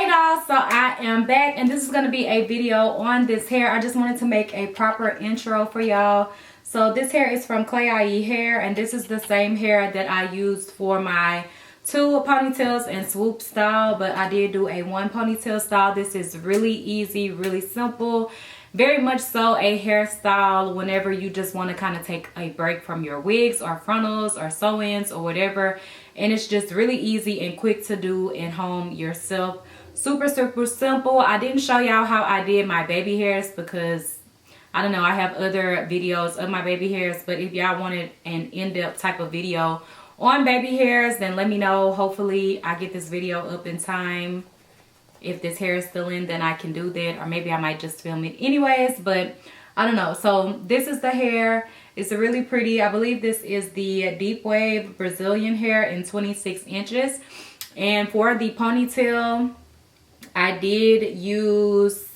Hey y'all, so I am back and this is going to be a video on this hair. I just wanted to make a proper intro for y'all. So this hair is from Klaiyi hair, and this is the same hair that I used for my 2 ponytails and swoop style, but I did do a 1 ponytail style. This is really easy, really simple, very much so a hairstyle whenever you just want to kind of take a break from your wigs or frontals or sew-ins or whatever. And it's just really easy and quick to do in home yourself. Super simple. I didn't show y'all how I did my baby hairs because I don't know, I have other videos of my baby hairs, but if y'all wanted an in-depth type of video on baby hairs, then let me know. Hopefully I get this video up in time. If this hair is still in, then I can do that, or maybe I might just film it anyways, but I don't know. So this is the hair. It's really pretty. I believe this is the deep wave Brazilian hair in 26 inches. And for the ponytail, I did use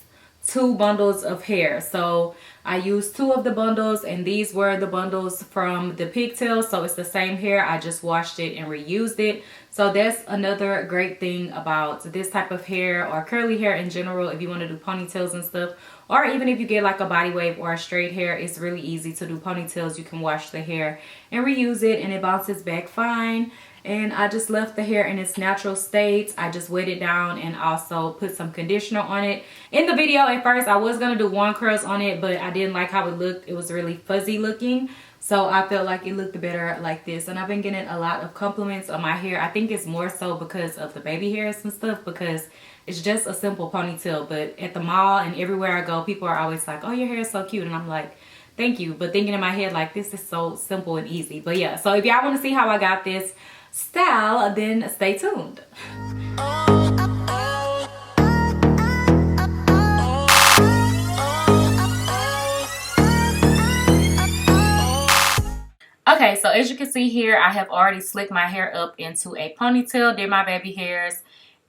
2 bundles of hair. So I used 2 of the bundles, and these were the bundles from the pigtail. So it's the same hair. I just washed it and reused it. So that's another great thing about this type of hair, or curly hair in general. If you want to do ponytails and stuff, or even if you get like a body wave or a straight hair, it's really easy to do ponytails. You can wash the hair and reuse it, and it bounces back fine. And I just left the hair in its natural state. I just wet it down and also put some conditioner on it. In the video at first, I was going to do wand curls on it, but I didn't like how it looked. It was really fuzzy looking. So I felt like it looked better like this. And I've been getting a lot of compliments on my hair. I think it's more so because of the baby hairs and stuff, because it's just a simple ponytail. But at the mall and everywhere I go, people are always like, oh, your hair is so cute. And I'm like, thank you. But thinking in my head, like, this is so simple and easy. But yeah, so if y'all want to see how I got this style, then stay tuned. Okay, so as you can see here, I have already slicked my hair up into a ponytail, did my baby hairs,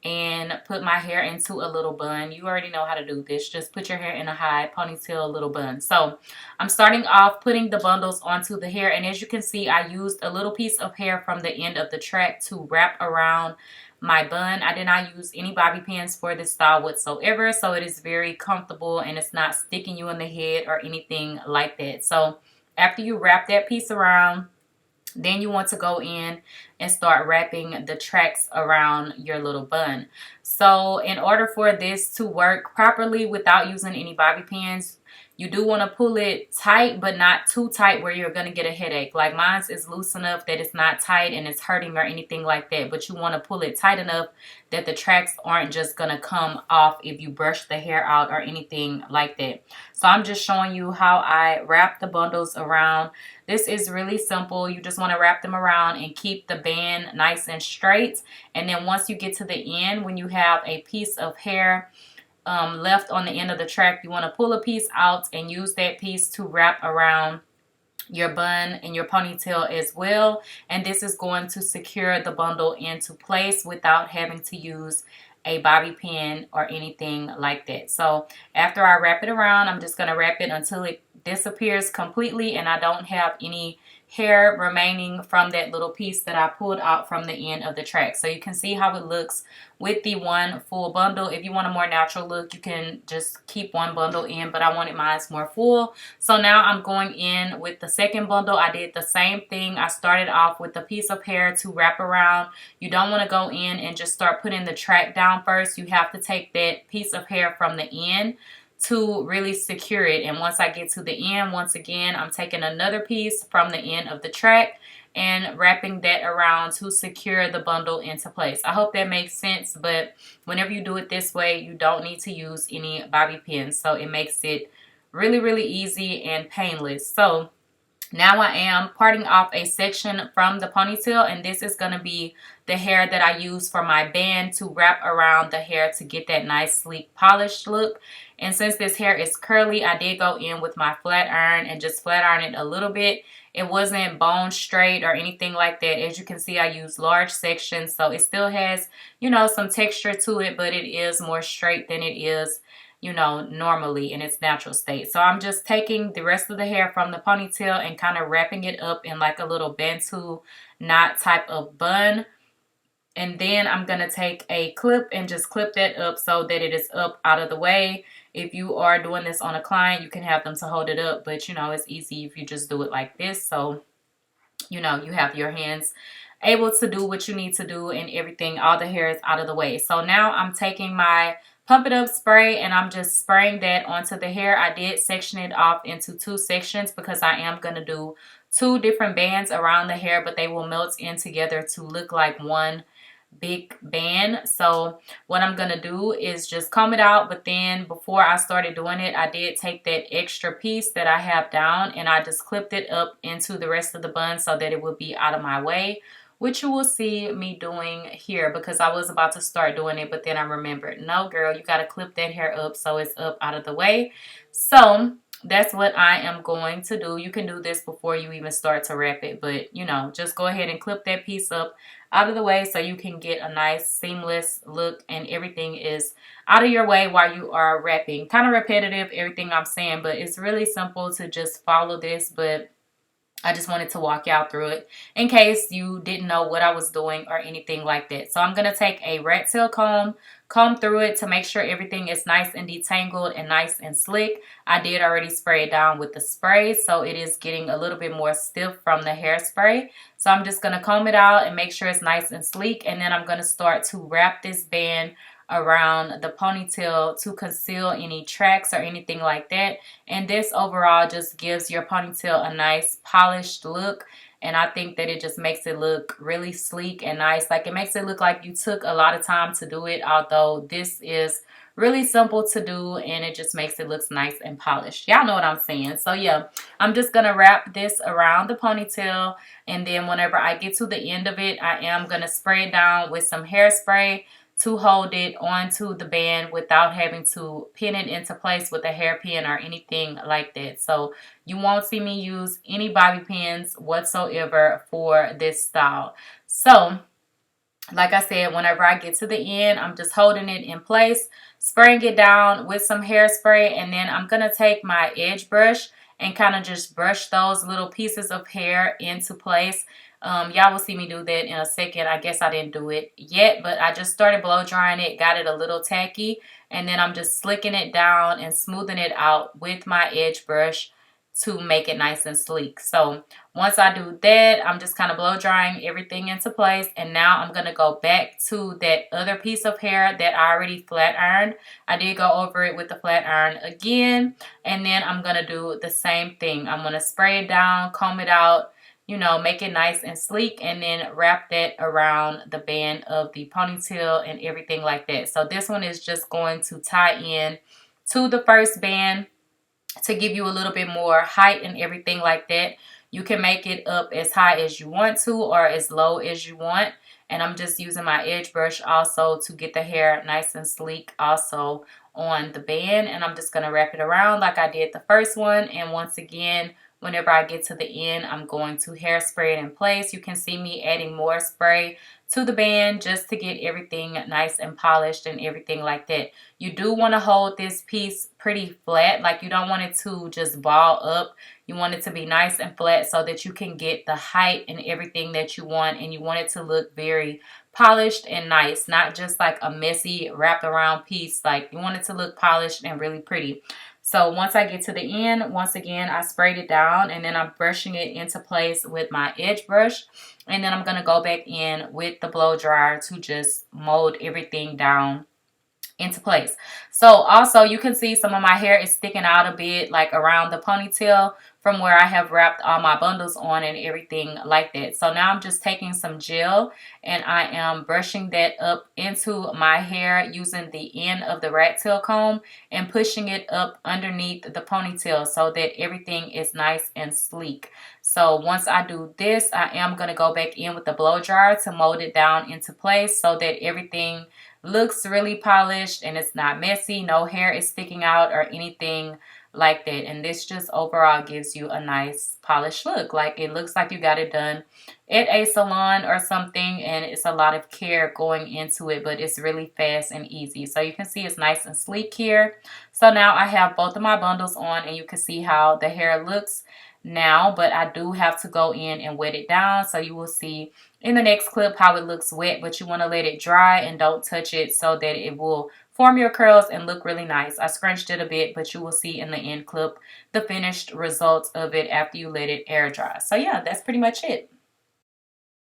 and put my hair into a little bun. You already know how to do this. Just put your hair in a high ponytail, little bun. So I'm starting off putting the bundles onto the hair, and as you can see, I used a little piece of hair from the end of the track to wrap around my bun. I did not use any bobby pins for this style whatsoever, so it is very comfortable and it's not sticking you in the head or anything like that. So after you wrap that piece around, then you want to go in and start wrapping the tracks around your little bun. So in order for this to work properly without using any bobby pins, you do want to pull it tight, but not too tight where you're going to get a headache. Like mine is loose enough that it's not tight and it's hurting or anything like that. But you want to pull it tight enough that the tracks aren't just going to come off if you brush the hair out or anything like that. So I'm just showing you how I wrap the bundles around. This is really simple. You just want to wrap them around and keep the band nice and straight. And then once you get to the end, when you have a piece of hair left on the end of the track, you want to pull a piece out and use that piece to wrap around your bun and your ponytail as well. And this is going to secure the bundle into place without having to use a bobby pin or anything like that. So after I wrap it around, I'm just going to wrap it until it disappears completely and I don't have any hair remaining from that little piece that I pulled out from the end of the track. So you can see how it looks with the 1 full bundle. If you want a more natural look, you can just keep 1 bundle in, but I wanted mine more full. So now I'm going in with the 2nd bundle. I did the same thing. I started off with a piece of hair to wrap around. You don't want to go in and just start putting the track down first. You have to take that piece of hair from the end to really secure it. And once I get to the end, once again, I'm taking another piece from the end of the track and wrapping that around to secure the bundle into place. I hope that makes sense, but whenever you do it this way, you don't need to use any bobby pins. So it makes it really, really easy and painless. So now I am parting off a section from the ponytail, and this is going to be the hair that I use for my band to wrap around the hair to get that nice, sleek, polished look. And since this hair is curly, I did go in with my flat iron and just flat iron it a little bit. It wasn't bone straight or anything like that. As you can see, I used large sections, so it still has, you know, some texture to it, but it is more straight than it is, you know, normally in its natural state. So I'm just taking the rest of the hair from the ponytail and kind of wrapping it up in like a little bantu knot type of bun. And then I'm going to take a clip and just clip that up so that it is up out of the way. If you are doing this on a client, you can have them to hold it up. But, you know, it's easy if you just do it like this. So, you know, you have your hands able to do what you need to do and everything. All the hair is out of the way. So now I'm taking my Pump It Up spray and I'm just spraying that onto the hair. I did section it off into 2 sections because I am going to do 2 different bands around the hair, but they will melt in together to look like one big band. So what I'm gonna do is just comb it out, but then before I started doing it, I did take that extra piece that I have down and I just clipped it up into the rest of the bun so that it would be out of my way, which you will see me doing here because I was about to start doing it, but then I remembered, no girl, you got to clip that hair up so it's up out of the way. So that's what I am going to do. You can do this before you even start to wrap it, but you know, just go ahead and clip that piece up out of the way so you can get a nice seamless look and everything is out of your way while you are wrapping. Kind of repetitive, everything I'm saying, but it's really simple to just follow this, but I just wanted to walk y'all through it in case you didn't know what I was doing or anything like that. So I'm going to take a rat tail comb through it to make sure everything is nice and detangled and nice and slick. I did already spray it down with the spray, so it is getting a little bit more stiff from the hairspray. So I'm just going to comb it out and make sure it's nice and sleek, and then I'm going to start to wrap this band around the ponytail to conceal any tracks or anything like that. And this overall just gives your ponytail a nice polished look, and I think that it just makes it look really sleek and nice. Like, it makes it look like you took a lot of time to do it, although this is really simple to do and it just makes it look nice and polished. Y'all know what I'm saying. So yeah, I'm just gonna wrap this around the ponytail, and then whenever I get to the end of it, I am gonna spray it down with some hairspray to hold it onto the band without having to pin it into place with a hairpin or anything like that. So you won't see me use any bobby pins whatsoever for this style. So like I said, whenever I get to the end, I'm just holding it in place, spraying it down with some hairspray, and then I'm going to take my edge brush and kind of just brush those little pieces of hair into place. Y'all will see me do that in a second. I guess I didn't do it yet, but I just started blow drying it, got it a little tacky, and then I'm just slicking it down and smoothing it out with my edge brush to make it nice and sleek. So once I do that, I'm just kind of blow drying everything into place, and now I'm going to go back to that other piece of hair that I already flat ironed. I did go over it with the flat iron again, and then I'm going to do the same thing. I'm going to spray it down, comb it out, you know, make it nice and sleek, and then wrap that around the band of the ponytail and everything like that. So this one is just going to tie in to the first band to give you a little bit more height and everything like that. You can make it up as high as you want to or as low as you want. And I'm just using my edge brush also to get the hair nice and sleek also on the band. And I'm just going to wrap it around like I did the first one. And once again, whenever I get to the end, I'm going to hairspray it in place. You can see me adding more spray to the band just to get everything nice and polished and everything like that. You do want to hold this piece pretty flat. Like, you don't want it to just ball up. You want it to be nice and flat so that you can get the height and everything that you want, and you want it to look very polished and nice, not just like a messy wrapped around piece. Like, you want it to look polished and really pretty. So once I get to the end, once again, I sprayed it down, and then I'm brushing it into place with my edge brush. And then I'm going to go back in with the blow dryer to just mold everything down into place. So also, you can see some of my hair is sticking out a bit, like around the ponytail from where I have wrapped all my bundles on and everything like that. So now I'm just taking some gel and I am brushing that up into my hair using the end of the rat tail comb and pushing it up underneath the ponytail so that everything is nice and sleek. So once I do this, I am going to go back in with the blow dryer to mold it down into place so that everything looks really polished and it's not messy. No hair is sticking out or anything like that. And this just overall gives you a nice polished look. Like, it looks like you got it done at a salon or something, and it's a lot of care going into it, but it's really fast and easy. So you can see it's nice and sleek here. So now I have both of my bundles on, and you can see how the hair looks now, but I do have to go in and wet it down. So you will see in the next clip how it looks wet, but you want to let it dry and don't touch it so that it will form your curls and look really nice. I scrunched it a bit, but you will see in the end clip the finished results of it after you let it air dry. So yeah, that's pretty much it.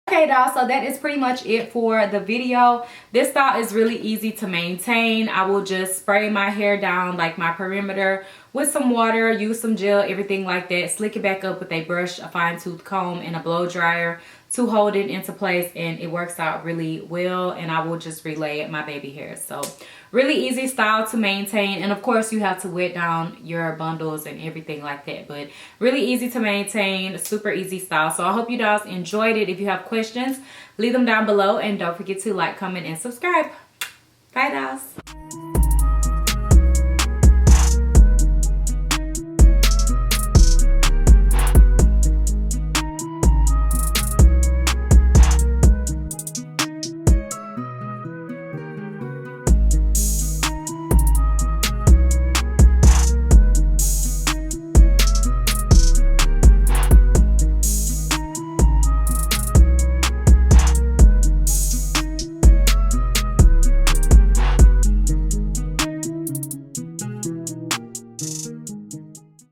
Okay, y'all, so that is pretty much it for the video. This style is really easy to maintain. I will just spray my hair down, like my perimeter, with some water, use some gel, everything like that. Slick it back up with a brush, a fine tooth comb, and a blow dryer to hold it into place, and it works out really well. And I will just relay my baby hair. So really easy style to maintain, and of course you have to wet down your bundles and everything like that, but really easy to maintain, super easy style. So I hope you guys enjoyed it. If you have questions, leave them down below, and don't forget to like, comment, and subscribe. Bye guys.